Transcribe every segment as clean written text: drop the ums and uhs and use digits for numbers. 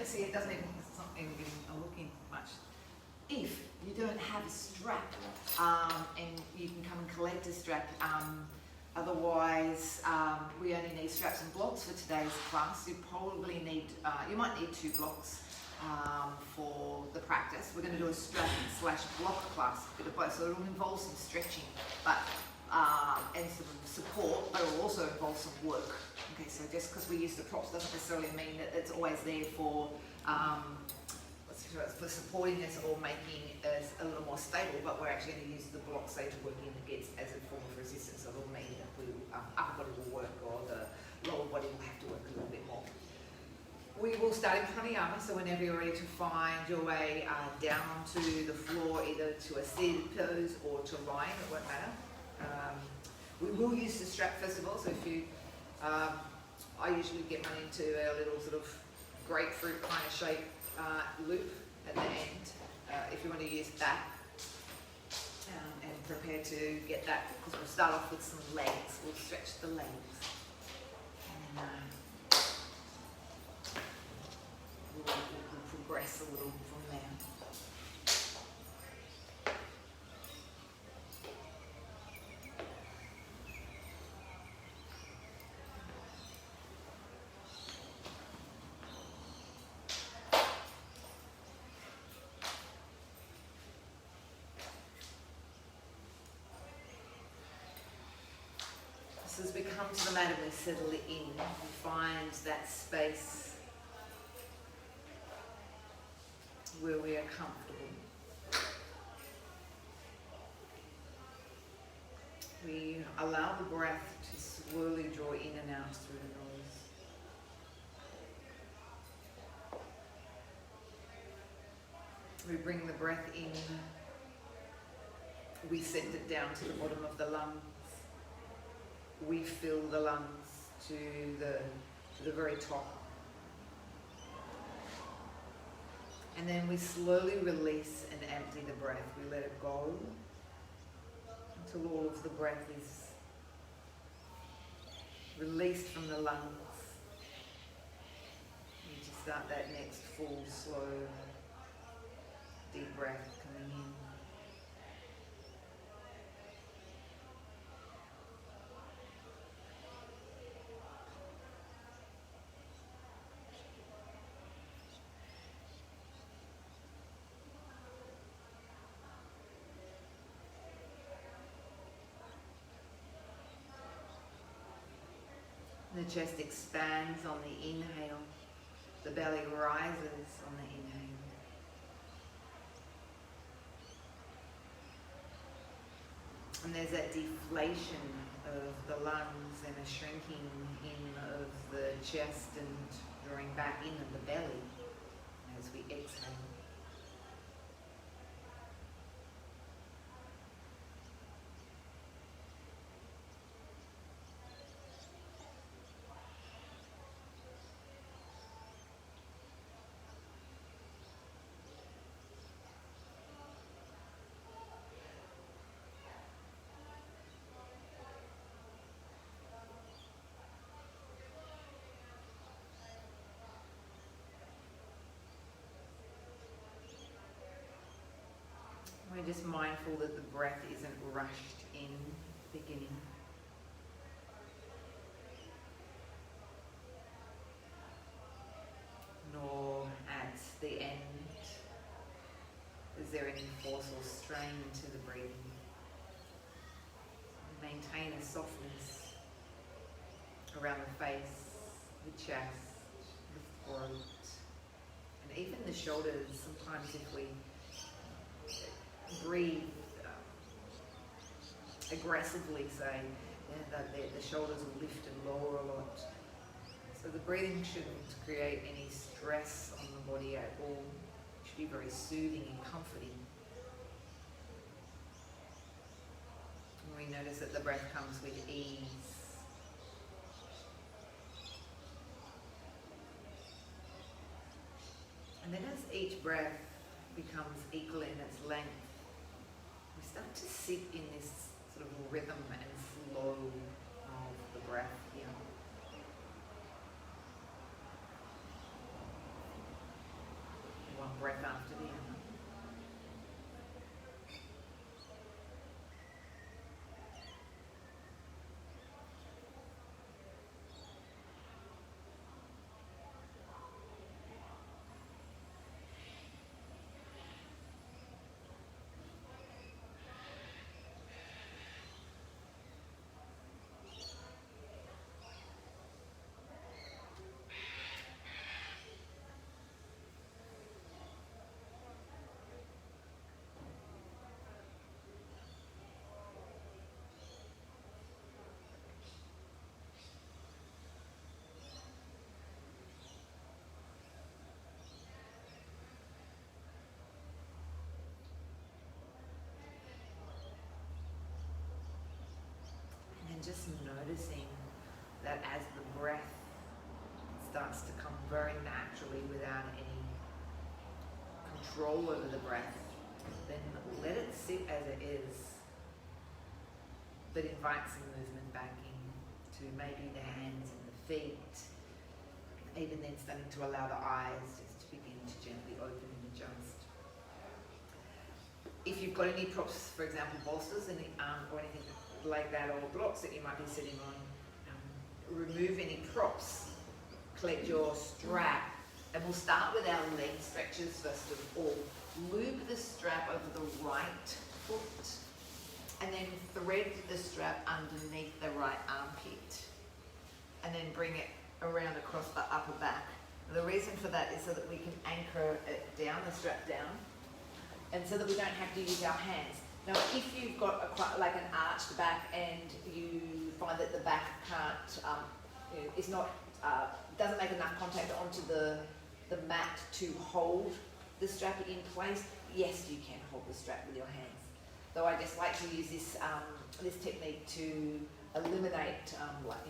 see, it doesn't even, it's not even getting a look in much. If you don't have a strap, and you can come and collect a strap, otherwise we only need straps and blocks for today's class. You probably need, you might need 2 blocks for the practice. We're going to do a strap / block class, a bit of both, so it'll involve some stretching, but and some support, but it'll also involve some work. Okay, so just because we use the props doesn't necessarily mean that it's always there for supporting us or making us a little more stable, but we're actually going to use the blocks to work in against as a form of resistance. So it'll mean that the upper body will work, or the lower body will have to work a little bit more. We will start in pranayama, so whenever you're ready to find your way down onto the floor, either to a seated pose or to lying, it won't matter. We will use the strap first of all, so if you, I usually get mine into a little sort of grapefruit kind of shape loop at the end, if you want to use that, and prepare to get that, because we'll start off with some legs. We'll stretch the legs, and we'll progress a little from there. As we come to the mat and we settle it in, we find that space where we are comfortable. We allow the breath to slowly draw in and out through the nose. We bring the breath in, we send it down to the bottom of the lungs. We fill the lungs to the very top. And then we slowly release and empty the breath. We let it go until all of the breath is released from the lungs. You just start that next full, slow, deep breath coming in. The chest expands on the inhale. The belly rises on the inhale. And there's that deflation of the lungs and a shrinking in of the chest and drawing back in of the belly as we exhale. We're just mindful that the breath isn't rushed in at the beginning. Nor at the end. Is there any force or strain to the breathing? Maintain a softness around the face, the chest, the throat, and even the shoulders. Sometimes if we breathe aggressively, say, the shoulders will lift and lower a lot. So the breathing shouldn't create any stress on the body at all. It should be very soothing and comforting. And we notice that the breath comes with ease. And then as each breath becomes equal in its length, we start to sit in this sort of rhythm and flow of the breath. breath after the other. And just noticing that as the breath starts to come very naturally without any control over the breath, then let it sit as it is, but invite some movement back into maybe the hands and the feet, even then starting to allow the eyes just to begin to gently open and adjust. If you've got any props, for example bolsters and or anything like that, or blocks that you might be sitting on, remove any props, collect your strap, and we'll start with our leg stretches first of all. Loop the strap over the right foot and then thread the strap underneath the right armpit and then bring it around across the upper back. The reason for that is so that we can anchor it down, the strap down, and so that we don't have to use our hands. Now, if you've got like an arched back and you find that the back can't, is not, doesn't make enough contact onto the mat to hold the strap in place, yes, you can hold the strap with your hands. Though I just like to use this this technique to eliminate,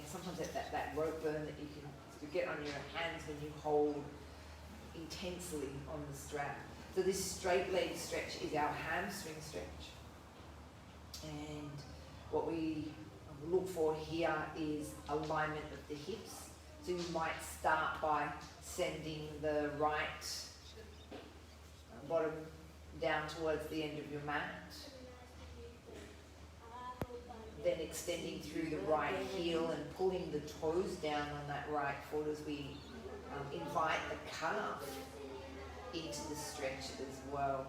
sometimes that rope burn that you can get on your hands when you hold intensely on the strap. So this straight leg stretch is our hamstring stretch. And what we look for here is alignment of the hips. So you might start by sending the right bottom down towards the end of your mat, then extending through the right heel and pulling the toes down on that right foot as we invite the calf into the stretch as well.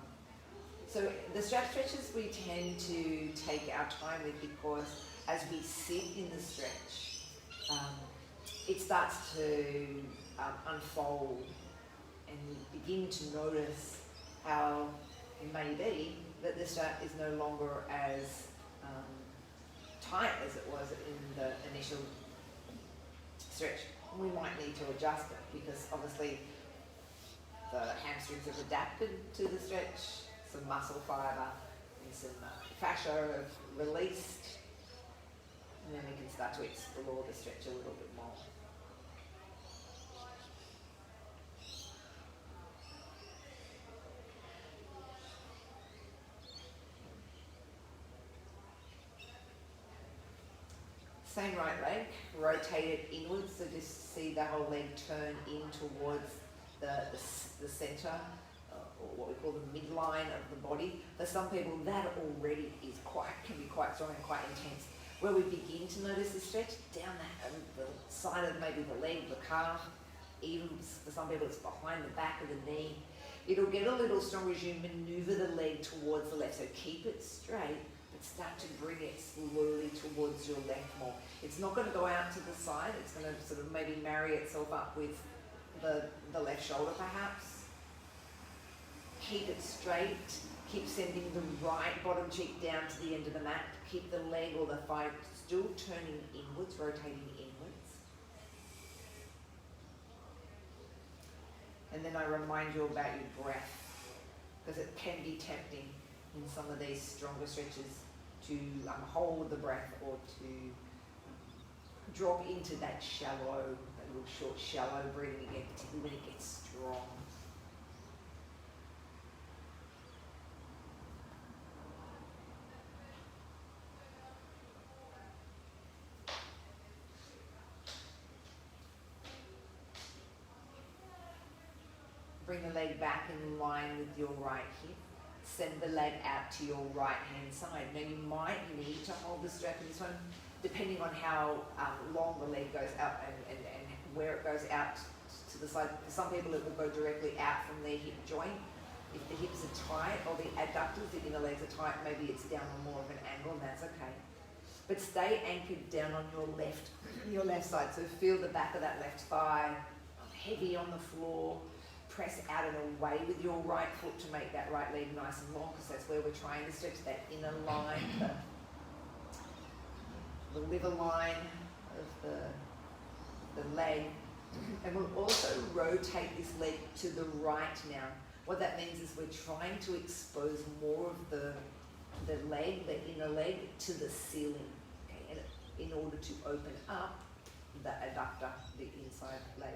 So the strap stretches we tend to take our time with because as we sit in the stretch, it starts to unfold and you begin to notice how it may be that the strap is no longer as tight as it was in the initial stretch. We might need to adjust it because obviously the hamstrings have adapted to the stretch, some muscle fibre and some fascia have released, and then we can start to explore the stretch a little bit more. Same right leg, rotate it inwards, so just see the whole leg turn in towards the centre, or what we call the midline of the body. For some people, that already can be quite strong and quite intense. Where we begin to notice the stretch, down the side of maybe the leg, the calf, even for some people it's behind the back of the knee. It'll get a little stronger as you manoeuvre the leg towards the left, so keep it straight, but start to bring it slowly towards your left more. It's not going to go out to the side, it's going to sort of maybe marry itself up with the left shoulder perhaps. Keep it straight, keep sending the right bottom cheek down to the end of the mat, keep the leg or the thigh still turning inwards, rotating inwards. And then I remind you about your breath, because it can be tempting in some of these stronger stretches to hold the breath or to drop into that little short, shallow breathing again, particularly when it gets strong. Bring the leg back in line with your right hip. Send the leg out to your right hand side. Now you might need to hold the strap in this one, depending on how long the leg goes out and where it goes out to the side. For some people it will go directly out from their hip joint. If the hips are tight or the adductors, the inner legs are tight, maybe it's down on more of an angle, and that's okay. But stay anchored down on your left side. So feel the back of that left thigh, heavy on the floor. Press out and away with your right foot to make that right leg nice and long, because that's where we're trying to stretch that inner line, the liver line of the leg. And we'll also rotate this leg to the right now. What that means is we're trying to expose more of the leg, the inner leg, to the ceiling, okay? And in order to open up the adductor, the inside leg.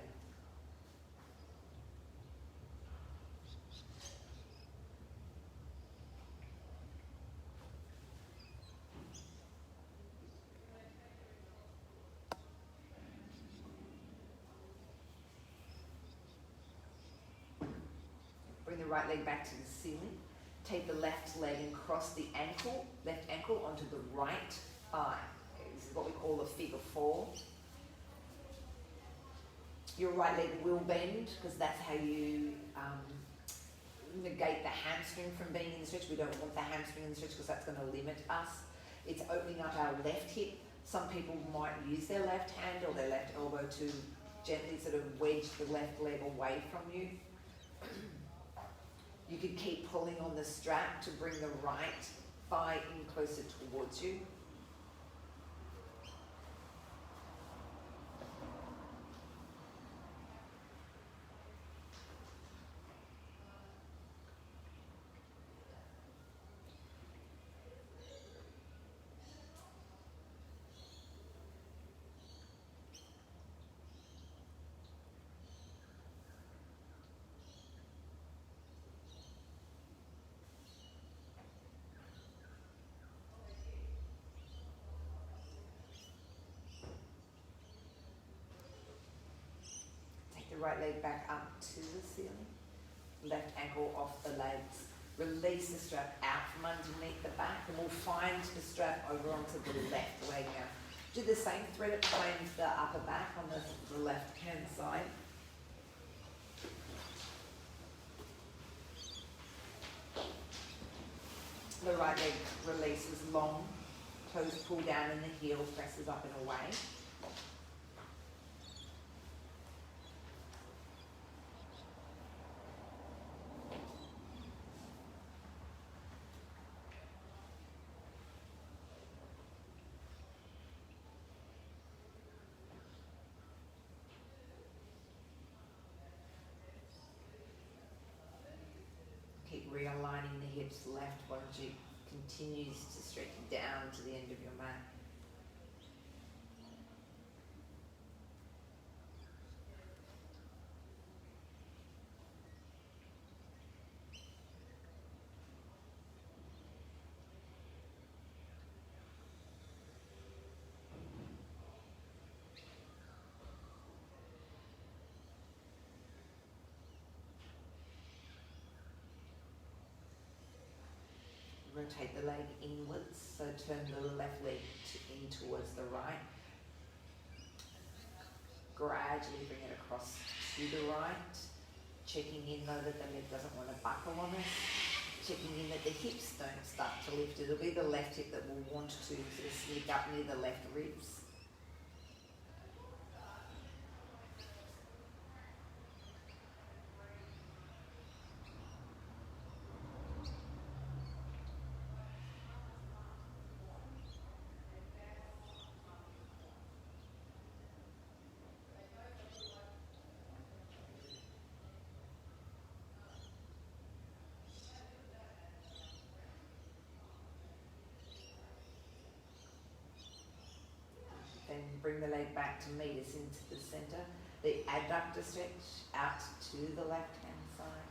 Bring the right leg back to the ceiling. Take the left leg and cross the left ankle onto the right thigh. Okay, this is what we call a figure four. Your right leg will bend, because that's how you negate the hamstring from being in the stretch. We don't want the hamstring in the stretch because that's going to limit us. It's opening up our left hip. Some people might use their left hand or their left elbow to gently sort of wedge the left leg away from you. You could keep pulling on the strap to bring the right thigh in closer towards you. Right leg back up to the ceiling, left ankle off the legs. Release the strap out from underneath the back, and we'll find the strap over onto the left leg now. Do the same thread it behind the upper back on the left hand side. The right leg releases long, toes pull down and the heel presses up and away. Keep realigning the hips. Left body continues to stretch down to the end of your mat. Rotate the leg inwards, so turn the left leg in towards the right. Gradually bring it across to the right. Checking in though that the leg doesn't want to buckle on us. Checking in that the hips don't start to lift. It'll be the left hip that will want to sort of sneak up near the left ribs. Then bring the leg back to meet us into the center. The adductor stretch out to the left hand side.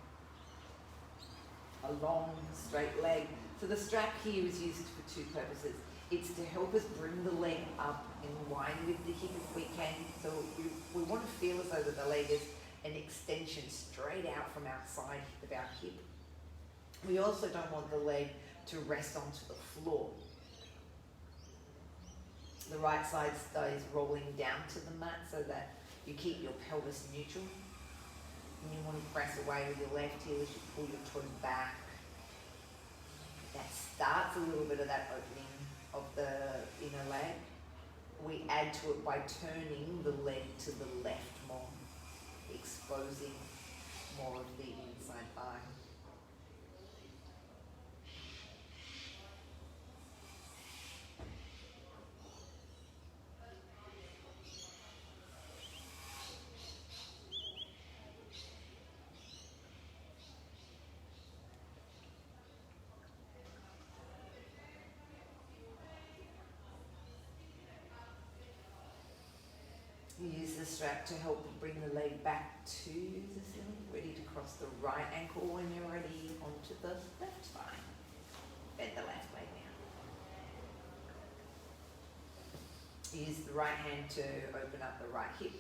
A long straight leg. So the strap here is used for two purposes. It's to help us bring the leg up in line with the hip if we can. So we want to feel as though that the leg is an extension straight out from outside of our hip. We also don't want the leg to rest onto the floor. The right side stays rolling down to the mat so that you keep your pelvis neutral. And you want to press away with your left heel as you pull your toes back. That starts a little bit of that opening of the inner leg. We add to it by turning the leg to the left more, exposing more of the inside thigh. Use the strap to help bring the leg back to the ceiling, ready to cross the right ankle when you're ready onto the left thigh. Bend the left leg now. Use the right hand to open up the right hip.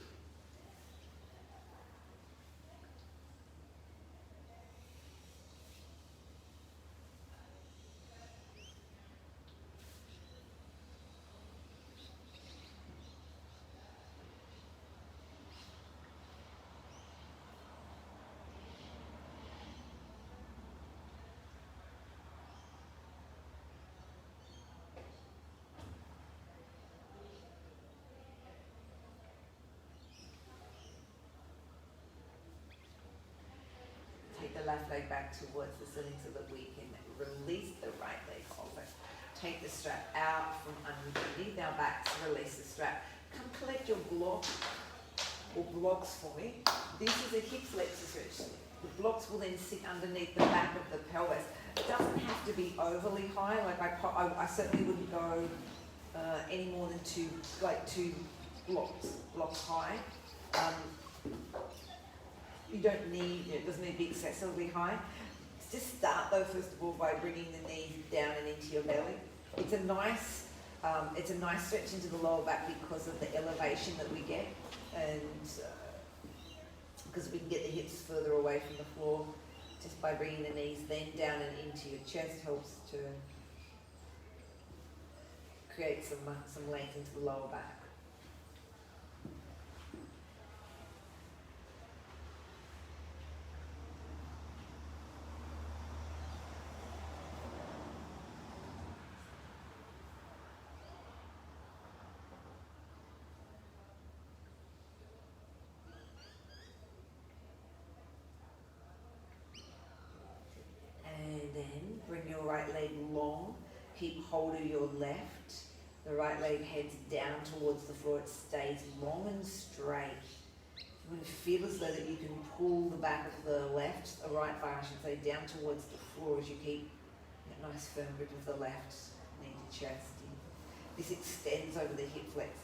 Take the left leg back towards the ceiling so that we can release the right leg over. Take the strap out from underneath our backs, release the strap. Come collect your block or blocks for me. This is a hip flexor stretch. The blocks will then sit underneath the back of the pelvis. It doesn't have to be overly high. Like I certainly wouldn't go any more than two blocks high. You don't need, it doesn't need to be excessively high. Just start though, first of all, by bringing the knees down and into your belly. It's a nice stretch into the lower back because of the elevation that we get, and because we can get the hips further away from the floor just by bringing the knees then down and into your chest helps to create some length into the lower back. Bring your right leg long, keep hold of your left. The right leg heads down towards the floor, it stays long and straight. You want to feel as though that you can pull the back of the right thigh, I should say, down towards the floor as you keep that nice firm grip of the left knee to chest. This extends over the hip flexors.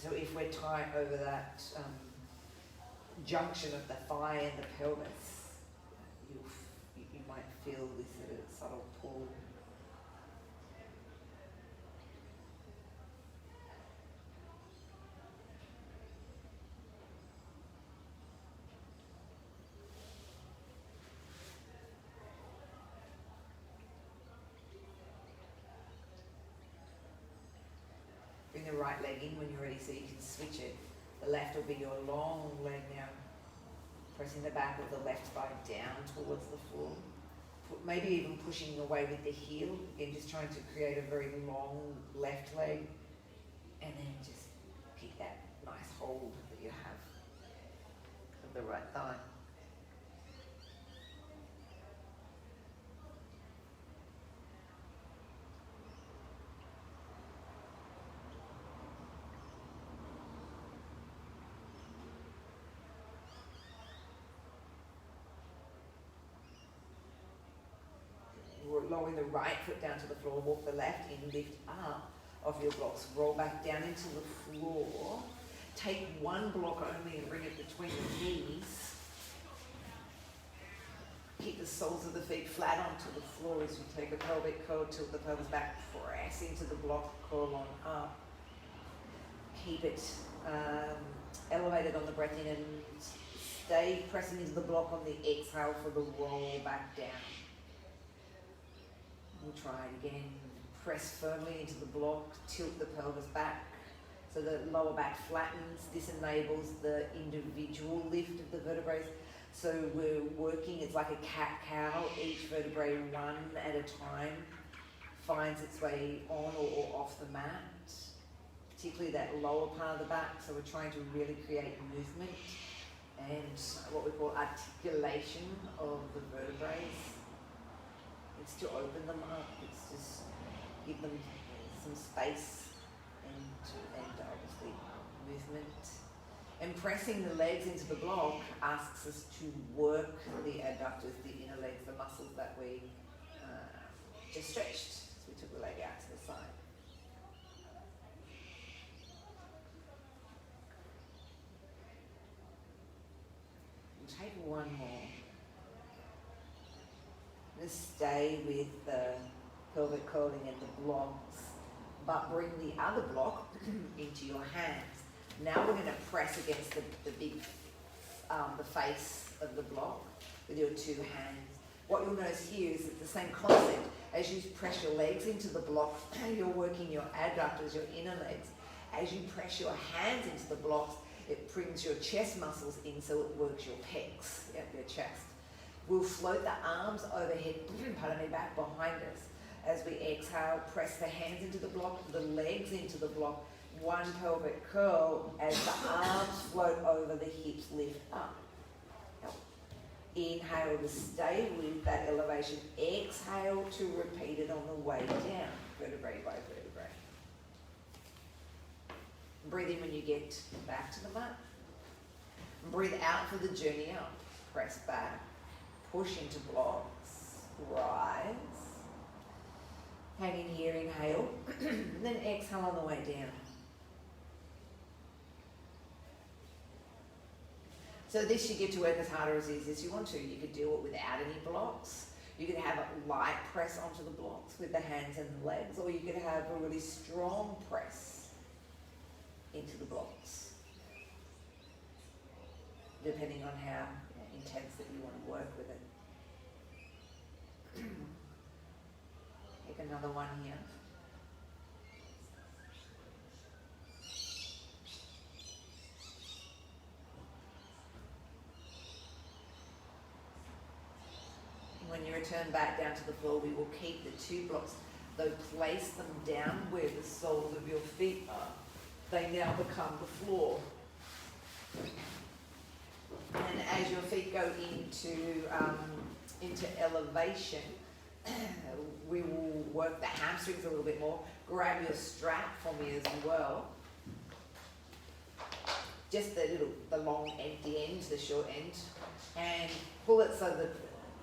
So if we're tight over that junction of the thigh and the pelvis, you might feel this subtle pull. Bring the right leg in when you're ready so you can switch it. The left will be your long leg now. Pressing the back of the left thigh down towards the floor. Maybe even pushing away with the heel. Again, just trying to create a very long left leg. And then just keep that nice hold that you have of the right thigh. Lowering the right foot down to the floor, walk the left in, lift up off your blocks, roll back down into the floor. Take one block only and bring it between the knees. Keep the soles of the feet flat onto the floor as you take a pelvic curl, tilt the pelvis back, press into the block, curl on up. Keep it elevate it on the breath in and stay pressing into the block on the exhale for the roll back down. We'll try it again. Press firmly into the block, tilt the pelvis back so the lower back flattens. This enables the individual lift of the vertebrae. So we're working, it's like a cat-cow, each vertebrae one at a time finds its way on or off the mat, particularly that lower part of the back. So we're trying to really create movement and what we call articulation of the vertebrae. It's to open them up, it's just give them some space and obviously movement. And pressing the legs into the block asks us to work the adductors, the inner legs, the muscles that we just stretched. So we took the leg out to the side. We'll take one more. Just stay with the pelvic curling and the blocks, but bring the other block into your hands. Now we're going to press against the big, the face of the block with your two hands. What you'll notice here is it's the same concept. As you press your legs into the block, you're working your adductors, your inner legs. As you press your hands into the blocks, it brings your chest muscles in, so it works your pecs, your chest. We'll float the arms overhead, pardon me, back behind us. As we exhale, press the hands into the block, the legs into the block. One pelvic curl as the arms float over, the hips lift up. Inhale to stay with that elevation. Exhale to repeat it on the way down, vertebrae by vertebrae. Breathe in when you get back to the mat. Breathe out for the journey up. Press back, push into blocks, rise. Hang in here, inhale, and then exhale on the way down. So this you get to work as hard or as easy as you want to. You could do it without any blocks. You could have a light press onto the blocks with the hands and the legs, or you could have a really strong press into the blocks, depending on how intense that you want to work with it. Take another one here. When you return back down to the floor, we will keep the two blocks, though place them down where the soles of your feet are. They now become the floor. And as your feet go into elevation, we will work the hamstrings a little bit more. Grab your strap for me as well. Just the long empty end, the short end, and pull it so that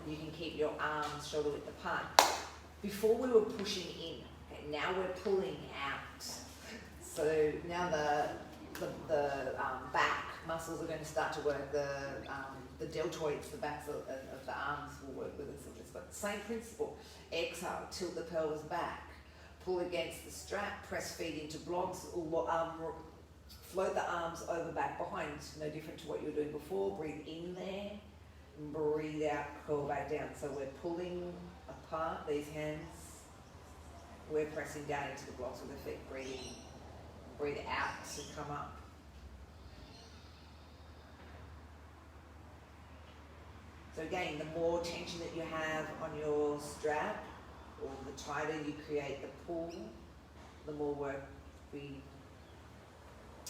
you can keep your arms shoulder width apart. Before we were pushing in, okay, now we're pulling out. So now the back muscles are going to start to work. The deltoids, the backs of the arms will work with us. But same principle. Exhale, tilt the pelvis back. Pull against the strap, press feet into blocks, or float the arms over back behind. No different to what you were doing before. Breathe in there. Breathe out, curl back down. So we're pulling apart these hands. We're pressing down into the blocks with the feet. Breathe in. Breathe out to come up. So again, the more tension that you have on your strap, or the tighter you create the pull, the more work we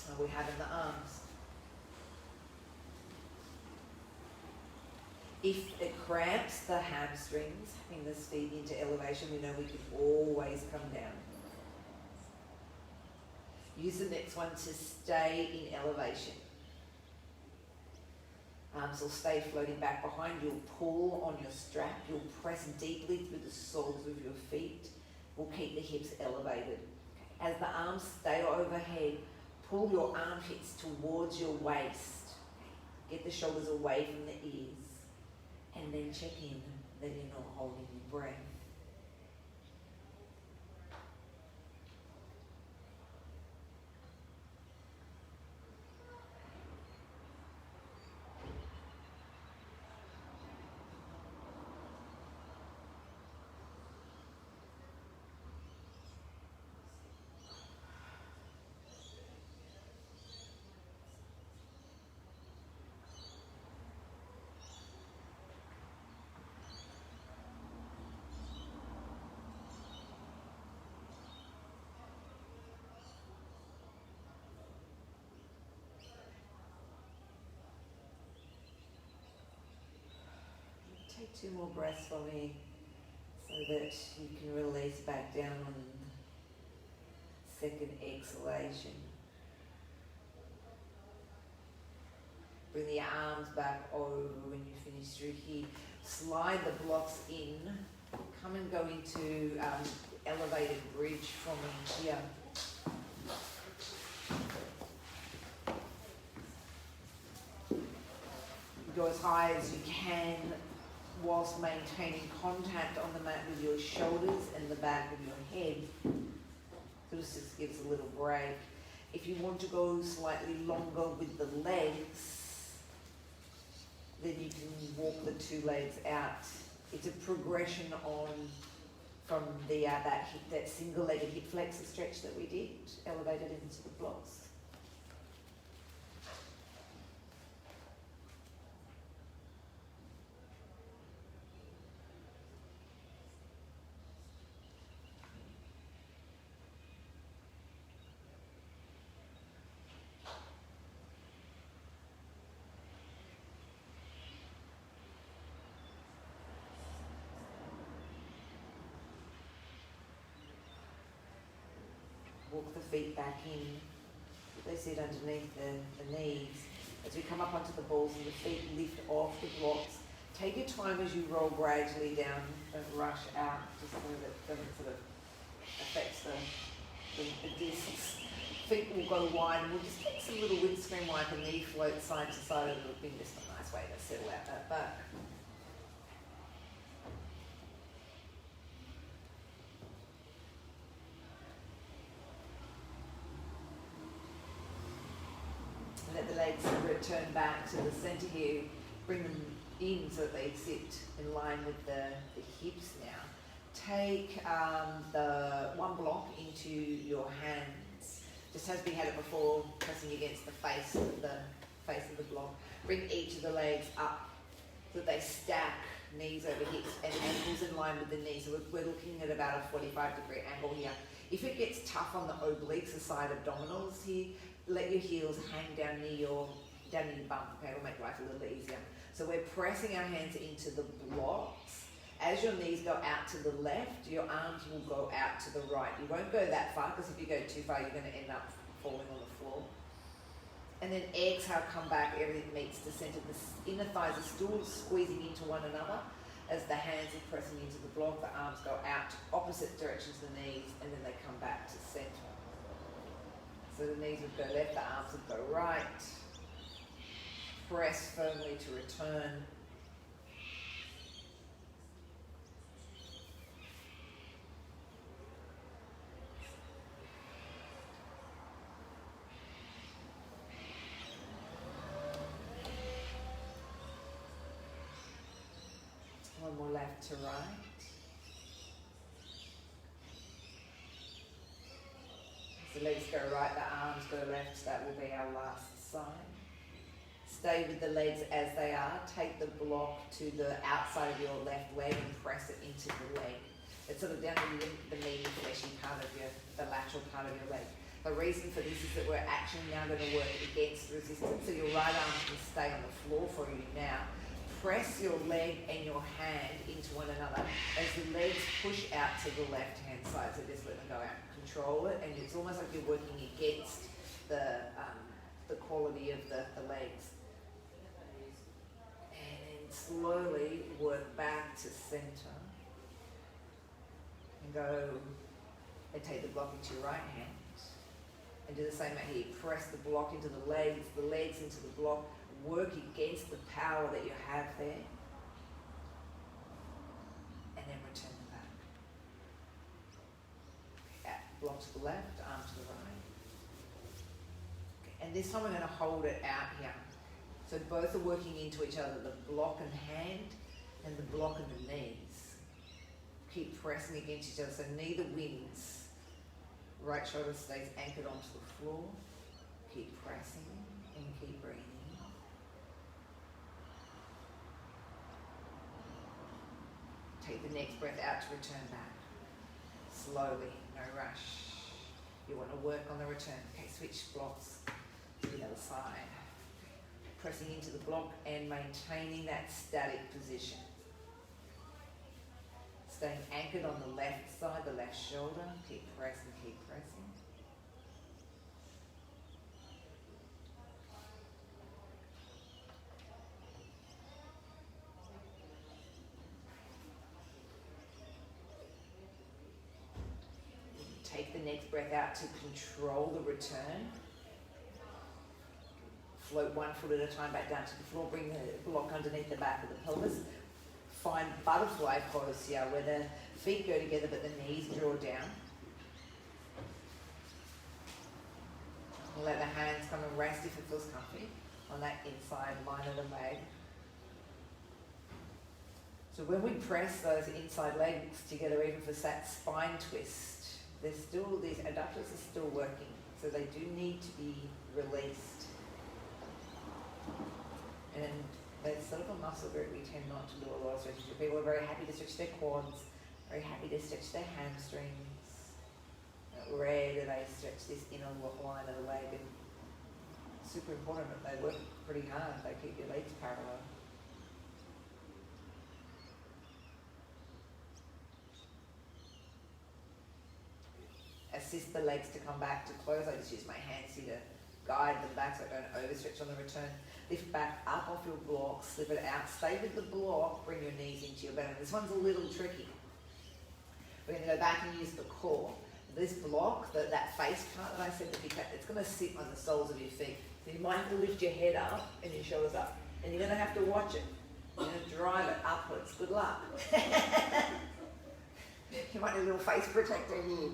have in the arms. If it cramps the hamstrings, having this feet into elevation, we know we can always come down. Use the next one to stay in elevation. Arms will stay floating back behind. You'll pull on your strap. You'll press deeply through the soles of your feet. We'll keep the hips elevated. As the arms stay overhead, pull your armpits towards your waist. Get the shoulders away from the ears. And then check in that you're not holding your breath. 2 more breaths for me so that you can release back down on second exhalation. Bring the arms back over when you finish through here. Slide the blocks in. Come and go into elevated bridge for me here. Go as high as you can whilst maintaining contact on the mat with your shoulders and the back of your head. So this just gives a little break. If you want to go slightly longer with the legs, then you can walk the 2 legs out. It's a progression on from the that single-legged hip flexor stretch that we did, elevated into the blocks. Walk the feet back in. They sit underneath the knees. As we come up onto the balls and the feet lift off the blocks, take your time as you roll gradually down. Don't rush out, just so that it doesn't sort of affect the discs. Feet will go wide, and we'll just take some little windscreen wipe and knee float side to side. It'll be just a nice way to settle out that back. Let the legs return back to the centre here. Bring them in so that they sit in line with the hips now. Take the one block into your hands, just as we had it before, pressing against the face of the block. Bring each of the legs up so that they stack, knees over hips and ankles in line with the knees. So we're looking at about a 45-degree angle here. If it gets tough on the obliques, the side abdominals here, let your heels hang down near your bum, okay? It'll make life a little easier. So we're pressing our hands into the blocks. As your knees go out to the left, your arms will go out to the right. You won't go that far, because if you go too far, you're going to end up falling on the floor. And then exhale, come back, everything meets the center. The inner thighs are still squeezing into one another. As the hands are pressing into the block, the arms go out opposite directions to the knees, and then they come back to center. So the knees would go left, the arms would go right. Press firmly to return. One more left to right. The legs go right, the arms go left. That will be our last side. Stay with the legs as they are. Take the block to the outside of your left leg and press it into the leg. It's sort of down to the meaty, fleshy part of the lateral part of your leg. The reason for this is that we're actually now going to work against resistance. So your right arm can stay on the floor for you now. Press your leg and your hand into one another as the legs push out to the left-hand side. So just let them go out. Control it, and it's almost like you're working against the quality of the legs. And then slowly work back to center. And go and take the block into your right hand. And do the same out here. Press the block into the legs into the block. Work against the power that you have there. And then return them back. Block to the left, arm to the right. Okay. And this time we're going to hold it out here. So both are working into each other, the block and hand and the block and the knees. Keep pressing against each other so neither wins. Right shoulder stays anchored onto the floor. Keep pressing and keep breathing. Take the next breath out to return back. Slowly, no rush. You want to work on the return. Okay, switch blocks to the other side. Pressing into the block and maintaining that static position. staying anchored on the left side, the left shoulder. Keep pressing, keep pressing. Take the next breath out to control the return. Float one foot at a time back down to the floor. Bring the block underneath the back of the pelvis. Find butterfly pose here where the feet go together but the knees draw down. Let the hands come and rest if it feels comfy on that inside line of the leg. So when we press those inside legs together, even for that spine twist, there's still, these adductors are still working, so they do need to be released. And there's sort of a muscle group we tend not to do a lot of stretching. People are very happy to stretch their quads, very happy to stretch their hamstrings. Rare do they stretch this inner line of the leg, and super important that they work pretty hard. They keep your legs parallel. Assist the legs to come back to close. I just use my hands here to guide them back so I don't overstretch on the return. Lift back up off your block, slip it out, stay with the block, bring your knees into your belly. This one's a little tricky. We're going to go back and use the core. This block, that face part that I said, it's going to sit on the soles of your feet. So you might have to lift your head up and your shoulders up. And you're going to have to watch it. You're going to drive it upwards. Good luck. You might need a little face protector here.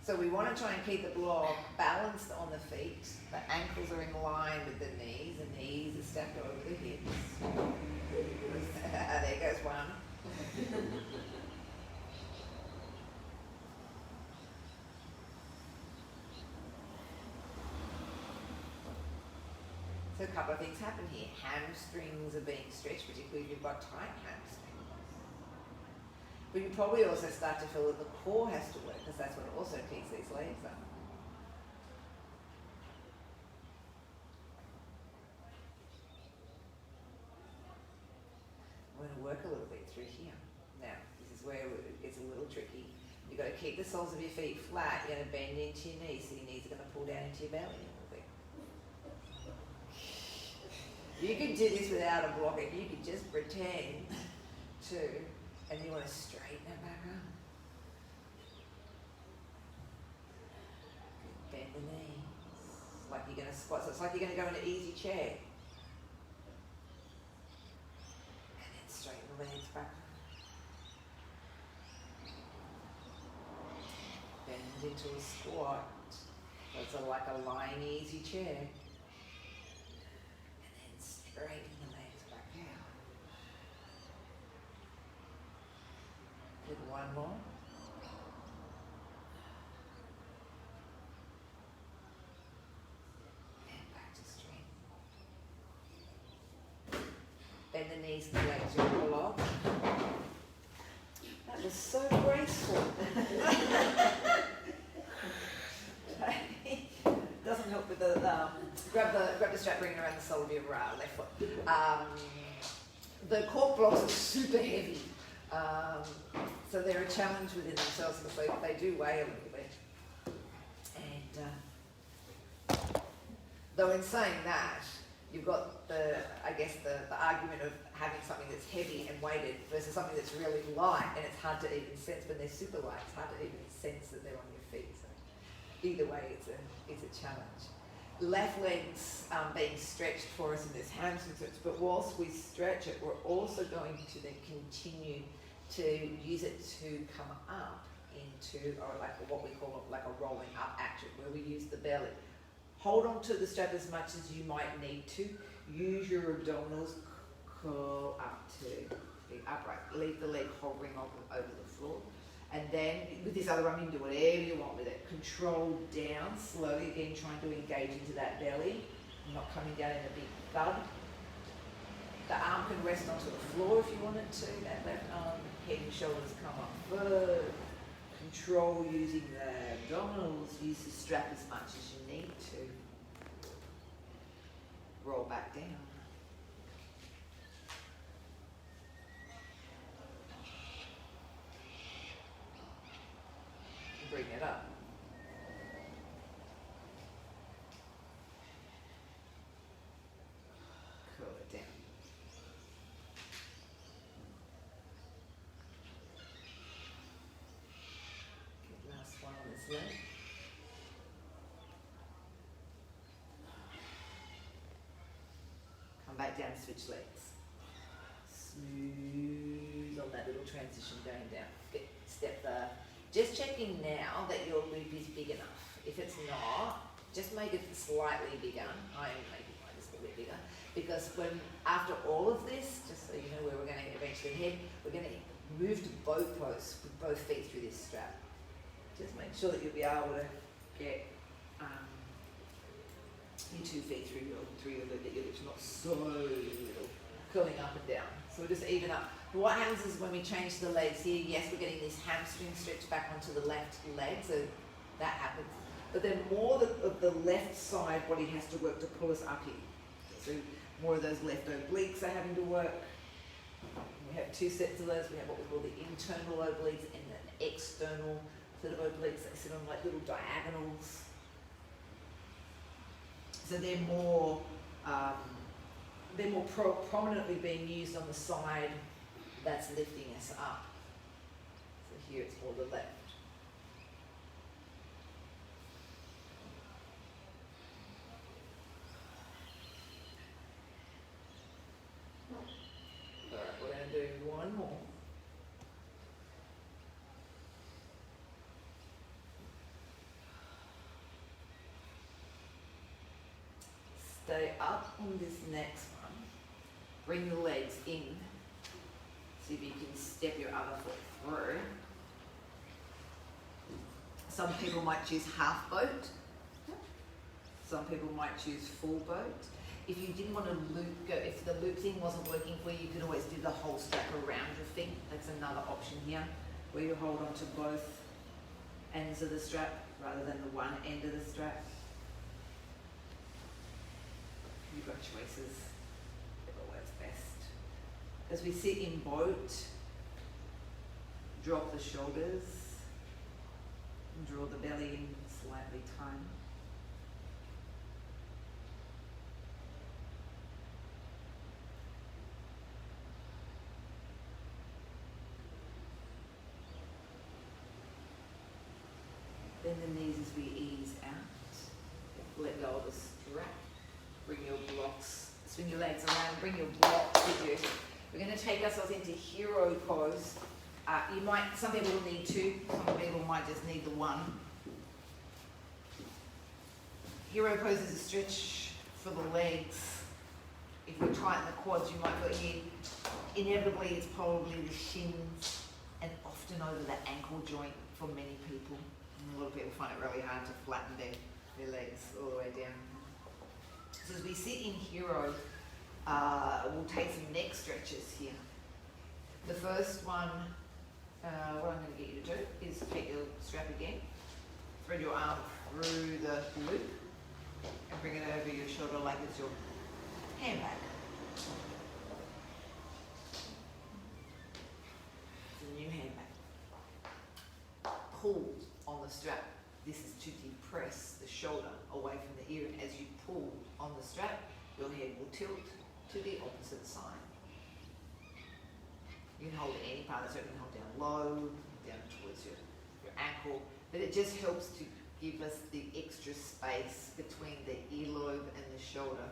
So we want to try and keep the block balanced on the feet. The ankles are in line with the knees are stacked over the hips. There goes one. So a couple of things happen here. Hamstrings are being stretched, particularly if you've got tight hamstrings. But you probably also start to feel that the core has to work, because that's what also keeps these legs up. We're going to work a little bit through here. Now, this is where it's a little tricky. You've got to keep the soles of your feet flat. You're going to bend into your knees, so your knees are going to pull down into your belly a little bit. You can do this without a block. You can just pretend to. And you want to straighten it back up. Bend the knees. Like you're going to squat. So it's like you're going to go into easy chair. And then straighten the legs back up. Bend into a squat. So it's like a lying easy chair. And then straighten the legs back out. One more. And back to straight. Bend the knees and the legs will pull off. That was so graceful. Doesn't help with the grab the strap, bring it around the sole of your left foot. The cork blocks are super heavy. So they're a challenge within themselves because they do weigh a little bit. And though in saying that, you've got the argument of having something that's heavy and weighted versus something that's really light and it's hard to even sense. When they're super light, it's hard to even sense that they're on your feet. So either way, it's a challenge. Left leg's being stretched for us in this hamstring stretch, but whilst we stretch it, we're also going to then continue to use it to come up into, or like what we call like a rolling up action, where we use the belly. Hold on to the strap as much as you might need to. Use your abdominals, curl up to be upright. Leave the leg hovering over the floor. And then with this other arm, you can do whatever you want with it. Control down, slowly again trying to engage into that belly, not coming down in a big thud. The arm can rest onto the floor if you want it to. That left arm, head and shoulders come up first. Control using the abdominals. Use the strap as much as you need to. Roll back down. back down, switch legs. Smooth on that little transition going down. Step there. Just checking now that your loop is big enough. If it's not, just make it slightly bigger. I am making mine just a little bit bigger. Because when, after all of this, just so you know where we're going to eventually head, we're going to move to boat pose with both feet through this strap. Just make sure that you'll be able to get your 2 feet through your loop, that your loop's not so little, curling up and down. So we'll just even up. But what happens is when we change the legs here, yes, we're getting this hamstring stretch back onto the left leg, so that happens. But then more of the left side body has to work to pull us up here. So more of those left obliques are having to work. We have 2 sets of those. We have what we call the internal obliques and an external set of obliques. They sit on like little diagonals. So they're more prominently being used on the side that's lifting us up. So here it's more the left. Alright, we're going to do one more. Stay up on this next one. Bring the legs in. See if you can step your other foot through. Some people might choose half boat. Some people might choose full boat. If you didn't want to if the loop thing wasn't working for you, you could always do the whole strap around your feet. That's another option here, where you hold on to both ends of the strap rather than the one end of the strap. You've got choices, whatever works best. As we sit in boat, drop the shoulders, and draw the belly in slightly tight. Bend the knees as we ease out. Let go of the strap. Bring your blocks, swing your legs around, bring your blocks with you. We're going to take ourselves into hero pose. Some people will need 2, some people might just need the 1. Hero pose is a stretch for the legs. If we tighten the quads, you might go here. Inevitably, it's probably the shins and often over the ankle joint for many people. And a lot of people find it really hard to flatten their legs all the way down. So as we sit in hero, we'll take some neck stretches here. The first one, what I'm going to get you to do is take your strap again, thread your arm through the loop, and bring it over your shoulder like it's your handbag. It's a new handbag. Pull on the strap. This is to depress the shoulder away from the ear, and as you pull on the strap, your head will tilt to the opposite side. You can hold any part of the strap. You can hold down low, down towards your ankle, but it just helps to give us the extra space between the earlobe and the shoulder.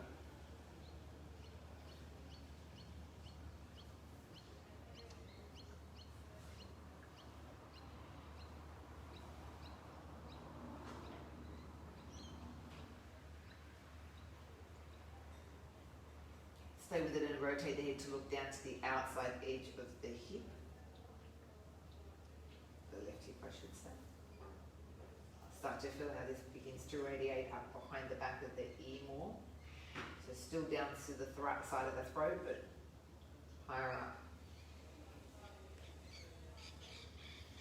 Stay with it and rotate the head to look down to the outside edge of the hip. The left hip, I should say. Start to feel how this begins to radiate up behind the back of the ear more. So still down to the side of the throat, but higher up.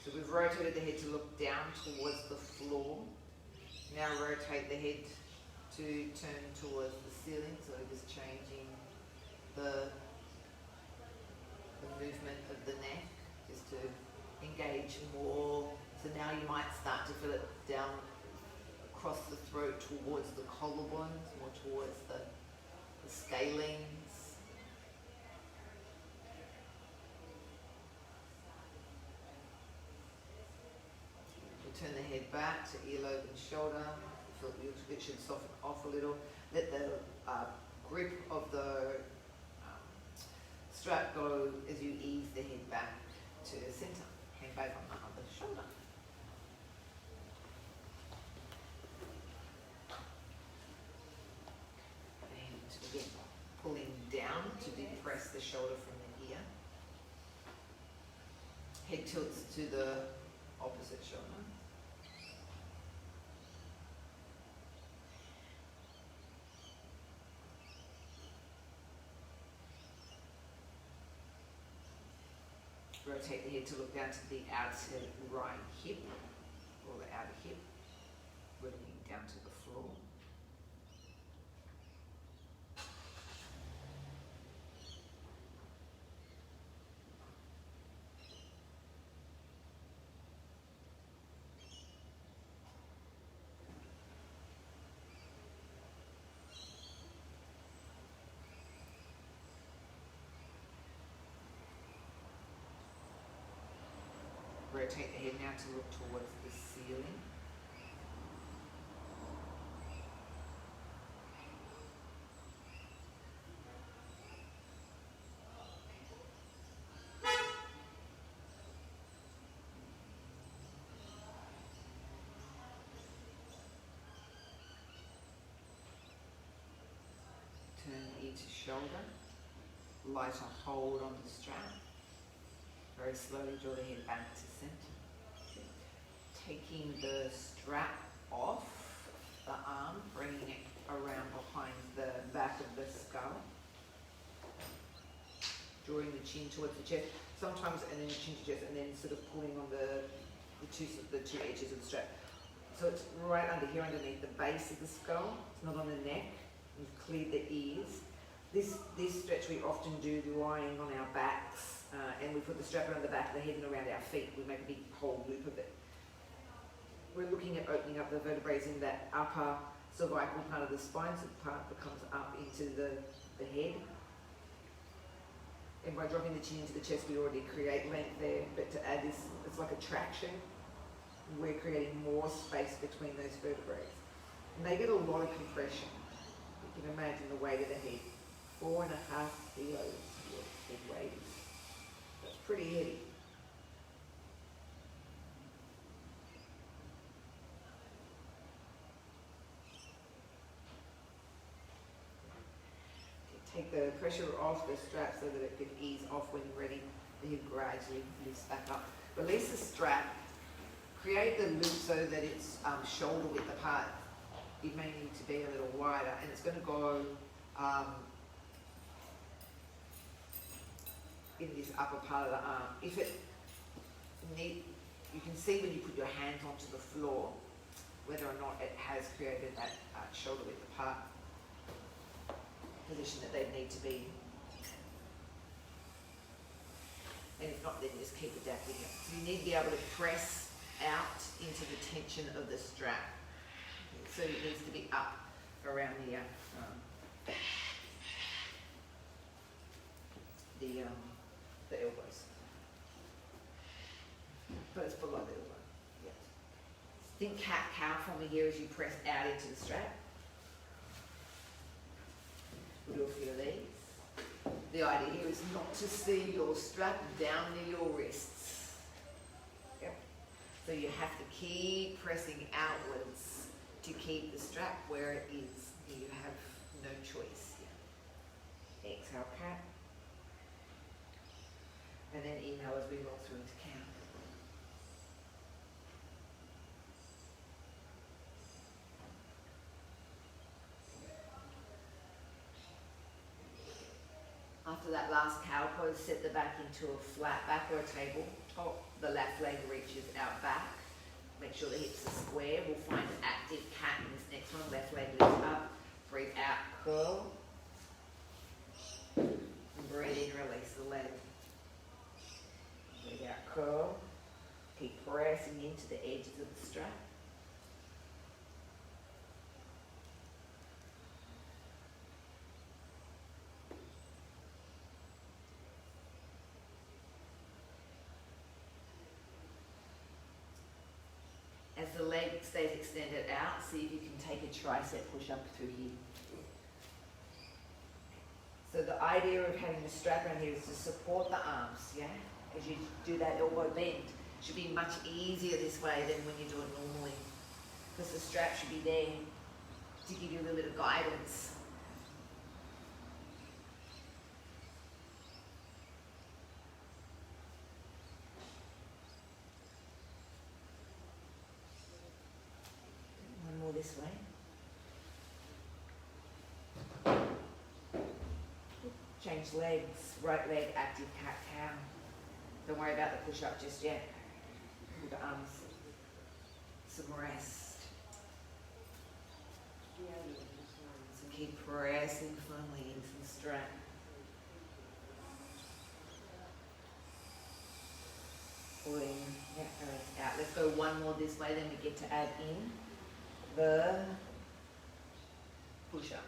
So we've rotated the head to look down towards the floor. Now rotate the head to turn towards the ceiling, so we're just changing the movement of the neck, just to engage more. So now you might start to feel it down across the throat towards the collarbones, more towards the scalenes. We'll turn the head back to earlobe and shoulder. Feel it should soften off a little. Let the grip of the slow as you ease the head back to the center. Hand back on the other shoulder. And again, pulling down to depress the shoulder from the ear. Head tilts to the opposite shoulder. Rotate the head to look down to the outside right hip, or the outer hip, looking down to the floor. Rotate the head now to look towards the ceiling. Turn ear to shoulder. Lighter hold on the strap. Very slowly draw the head back to center. Taking the strap off the arm, bringing it around behind the back of the skull. Drawing the chin towards the chest. Sometimes, and then chin to chest, and then sort of pulling on the two edges of the strap. So it's right under here, underneath the base of the skull. It's not on the neck. We've cleared the ears. This stretch we often do lying on our backs. And we put the strap around the back of the head and around our feet. We make a big whole loop of it. We're looking at opening up the vertebrae in that upper cervical part of the spine, so the part that comes up into the head. And by dropping the chin into the chest, we already create length there, but to add this, it's like a traction. We're creating more space between those vertebrae. And they get a lot of compression. You can imagine the weight of the head. 4.5 kilos head weight. That's pretty heavy. Take the pressure off the strap so that it can ease off when you're ready. The hip gradually lifts back up. Release the strap. Create the loop so that it's shoulder width apart. It may need to be a little wider, and it's going to go in this upper part of the arm. If it you can see when you put your hands onto the floor whether or not it has created that shoulder width apart position that they need to be. And if not, then just keep adapting it. So you need to be able to press out into the tension of the strap. So it needs to be up around the elbows. But it's below the elbow. Yes. Think cat-cow for me here as you press out into the strap. We'll do a few of these. The idea here is not to see your strap down near your wrists. Yep. So you have to keep pressing outwards to keep the strap where it is. You have no choice. Yeah. Exhale, cat. And then inhale as we roll through into count. After that last cow pose, set the back into a flat back or a table top. The left leg reaches out back. Make sure the hips are square. We'll find an active cat in this next one. Left leg lifts up. Breathe out, curl. And breathe in, release the leg. Breathe out, curl. Keep pressing into the edges of the strap. As the leg stays extended out, see if you can take a tricep push up through here. So So the idea of having the strap around here is to support the arms, yeah? As you do that elbow bend. It should be much easier this way than when you do it normally. Because the strap should be there to give you a little bit of guidance. One more this way. Change legs, right leg active cat-cow. Don't worry about the push-up just yet. With the arms, some rest. So keep pressing firmly into the strap. Pulling, yeah, and out. Let's go one more this way, then we get to add in the push-up.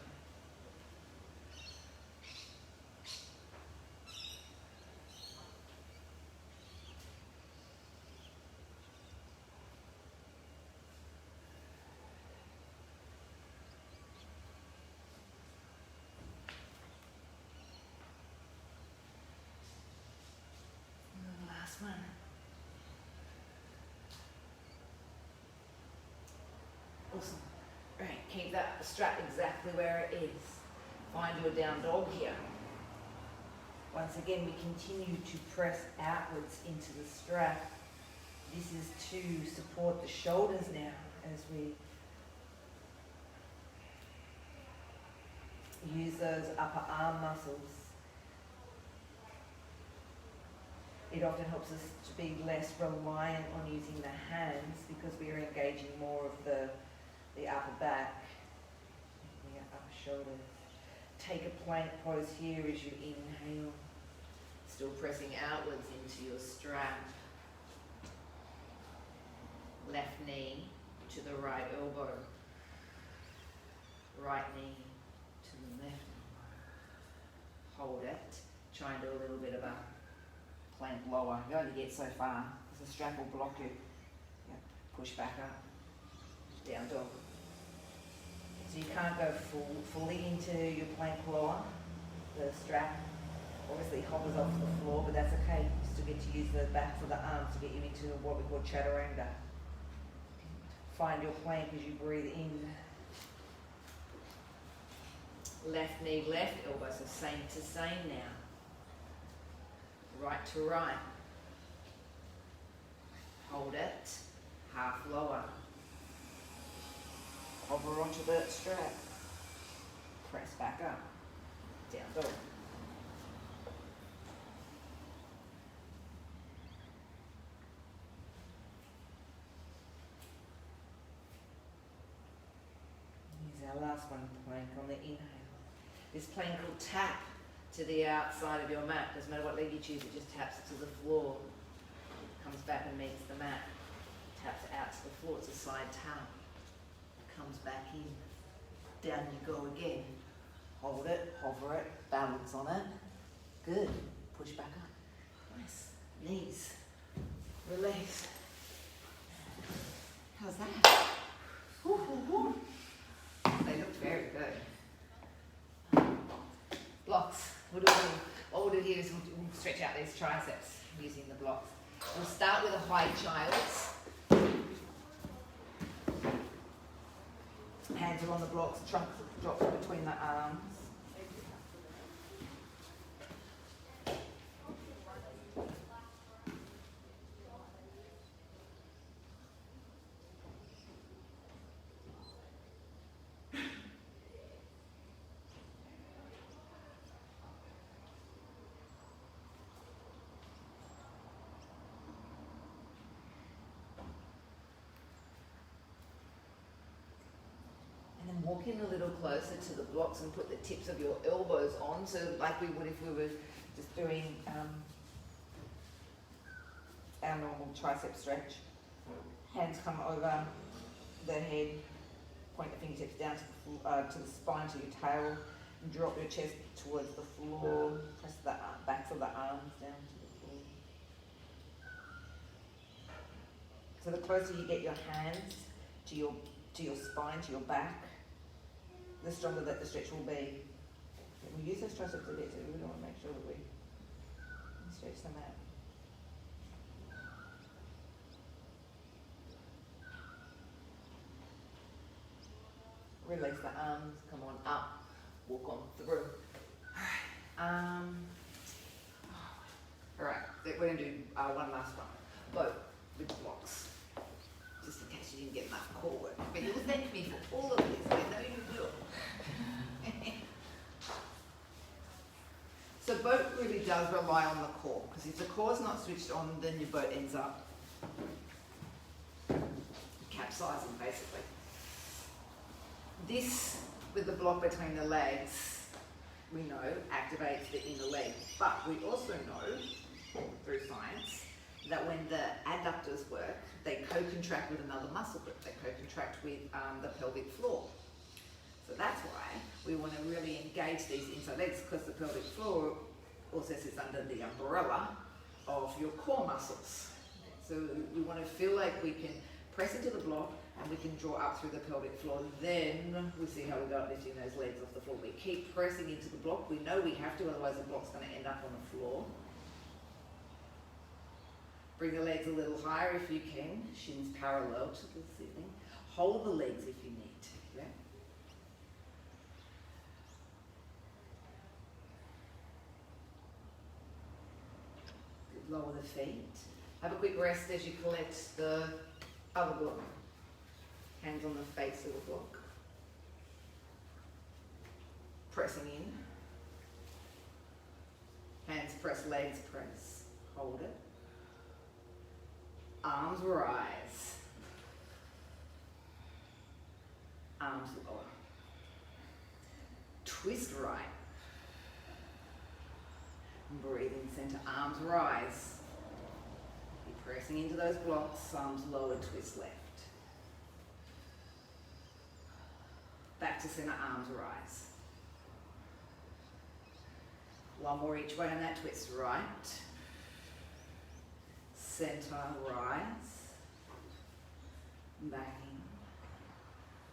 One. Awesome. Right, keep that strap exactly where it is. Find your down dog here. Once again, we continue to press outwards into the strap. This is to support the shoulders now as we use those upper arm muscles. It often helps us to be less reliant on using the hands because we are engaging more of the upper back, the upper shoulders. Take a plank pose here as you inhale, still pressing outwards into your strap. Left knee to the right elbow, right knee to the left elbow. Hold it, try and do a little bit of a plank lower. You only get so far because the strap will block you. Yep. Push back up. Down dog. So you can't go fully into your plank lower. The strap obviously hovers off the floor, but that's okay. You still get to use the backs of the arms to get you into what we call chaturanga. Find your plank as you breathe in. Left knee, left elbow, so same to same now. Right to right. Hold it. Half lower. Hover onto the strap. Press back up. Down dog. Here's our last one, plank on the inhale. This plank will tap to the outside of your mat. Doesn't matter what leg you choose, it just taps to the floor. Comes back and meets the mat. Taps out to the floor. It's a side tap. Comes back in. Down you go again. Hold it, hover it, balance on it. Good. Push back up. Nice. Knees. Release. How's that? Woo, woo, woo. They looked very good. Blocks. What we'll do here is we'll stretch out these triceps using the blocks. We'll start with a high child's. Hands are on the blocks, trunk drops between the arms. Walk in a little closer to the blocks and put the tips of your elbows on, so like we would if we were just doing our normal tricep stretch. Hands come over the head, point the fingertips down to the spine, to your tail, and drop your chest towards the floor. Press the backs of the arms down to the floor. So the closer you get your hands to your spine, to your back, the stronger that the stretch will be. We use those triceps a bit, so we really want to make sure that we stretch them out. Release the arms, come on up, walk on through. Alright, we're going to do one last one. Both with blocks. Just in case you didn't get enough core work. But you'll thank me for all of this, I know you will. So boat really does rely on the core, because if the core's not switched on, then your boat ends up capsizing basically. This, with the block between the legs, we know activates the inner leg. But we also know, through science, that when the adductors work, they co-contract with another muscle group. They co-contract with the pelvic floor. So that's why we want to really engage these inside legs, because the pelvic floor also sits under the umbrella of your core muscles. So we want to feel like we can press into the block and we can draw up through the pelvic floor. Then we see how we go lifting those legs off the floor. We keep pressing into the block. We know we have to, otherwise the block's going to end up on the floor. Bring the legs a little higher if you can, shins parallel to the ceiling. Hold the legs if you need to. Yeah? Lower the feet. Have a quick rest as you collect the other block. Hands on the face of the block. Pressing in. Hands press, legs press. Hold it. Arms rise. Arms lower. Twist right. Breathing center, arms rise. Keep pressing into those blocks, arms lower, twist left. Back to center, arms rise. One more each way on that twist, right. Center, rise. Back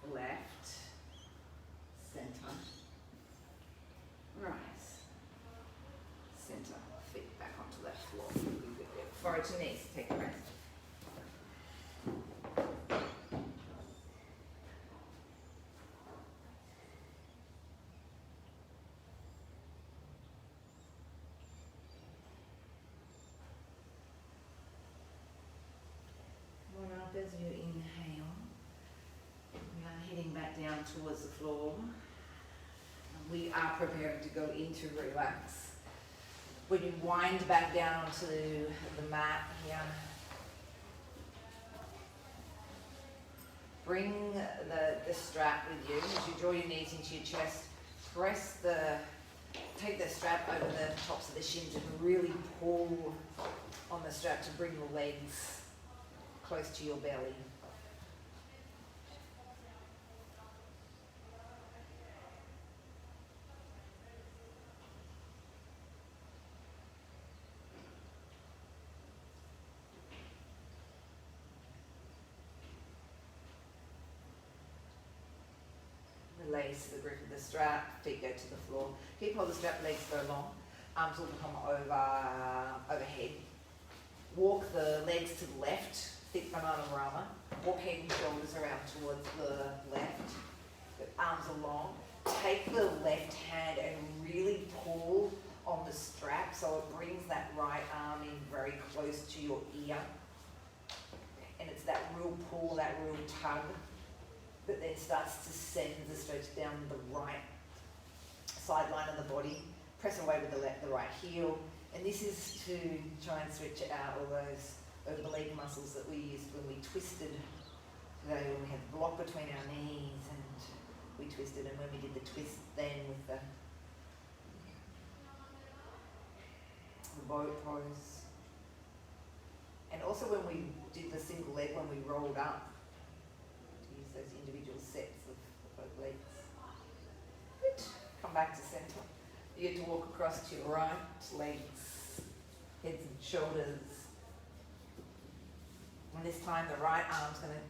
in. Left. Center. Rise. Center, feet back onto that floor. Forward to knees, take a rest. One up as you inhale. We are heading back down towards the floor. We are preparing to go into relax. When you wind back down onto the mat here, bring the strap with you. As you draw your knees into your chest, take the strap over the tops of the shins and really pull on the strap to bring the legs close to your belly. Release the grip of the strap, feet go to the floor. Keep hold of the strap, legs go long, arms will come overhead. Walk the legs to the left, thick banana rama. Walk head and shoulders around towards the left. The arms are long. Take the left hand and really pull on the strap so it brings that right arm in very close to your ear. And it's that real pull, that real tug that then starts to send the stretch down the right sideline of the body. Press away with the right heel. And this is to try and stretch out all those over the leg muscles that we used when we twisted today, when we had the block between our knees and we twisted, and when we did the twist then with the boat pose. And also when we did the single leg, when we rolled up, those individual sets of both legs. Good. Come back to center. You get to walk across to your right, legs, heads and shoulders. And this time the right arm's going to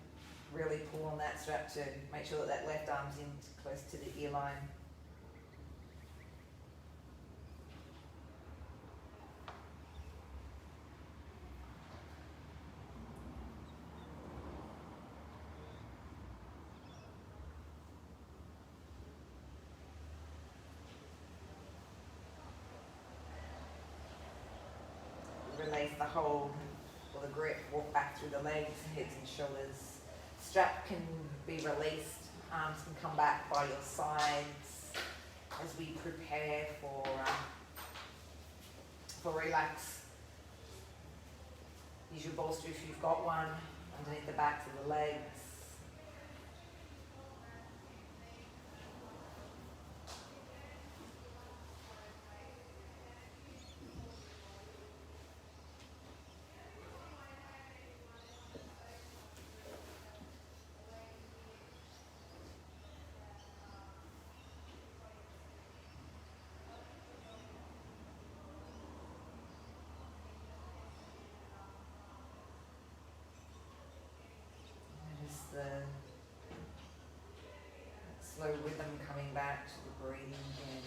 really pull on that strap to make sure that that left arm's in close to the ear line. hold or the grip, walk back through the legs, heads and shoulders. Strap can be released, arms can come back by your sides as we prepare for relax. Use your bolster if you've got one underneath the backs of the legs. The slow rhythm coming back to the breathing again.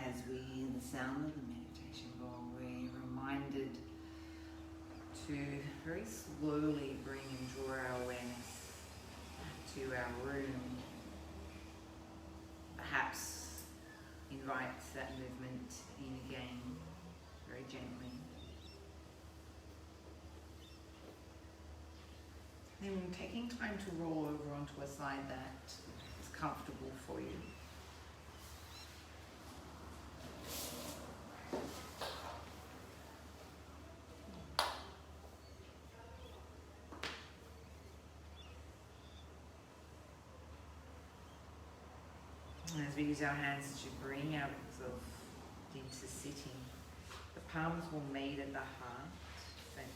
As we hear the sound of the meditation bowl, we're reminded to very slowly bring and draw our awareness to our room. Perhaps invite that movement in again, very gently. Then taking time to roll over onto a side that is comfortable for you. As we use our hands to bring ourselves into sitting, the palms will meet at the heart center.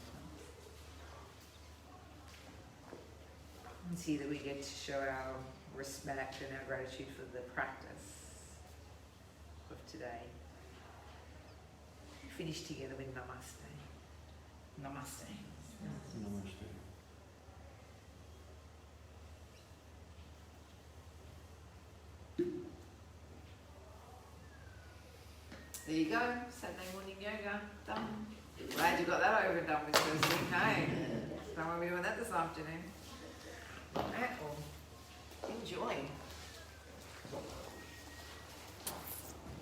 And see that we get to show our respect and our gratitude for the practice of today. Finish together with Namaste. Namaste. Namaste. There you go, Saturday morning yoga, done. Glad you got that over and done with first thing, hey? Don't want to be doing that this afternoon. Alright, well, enjoy.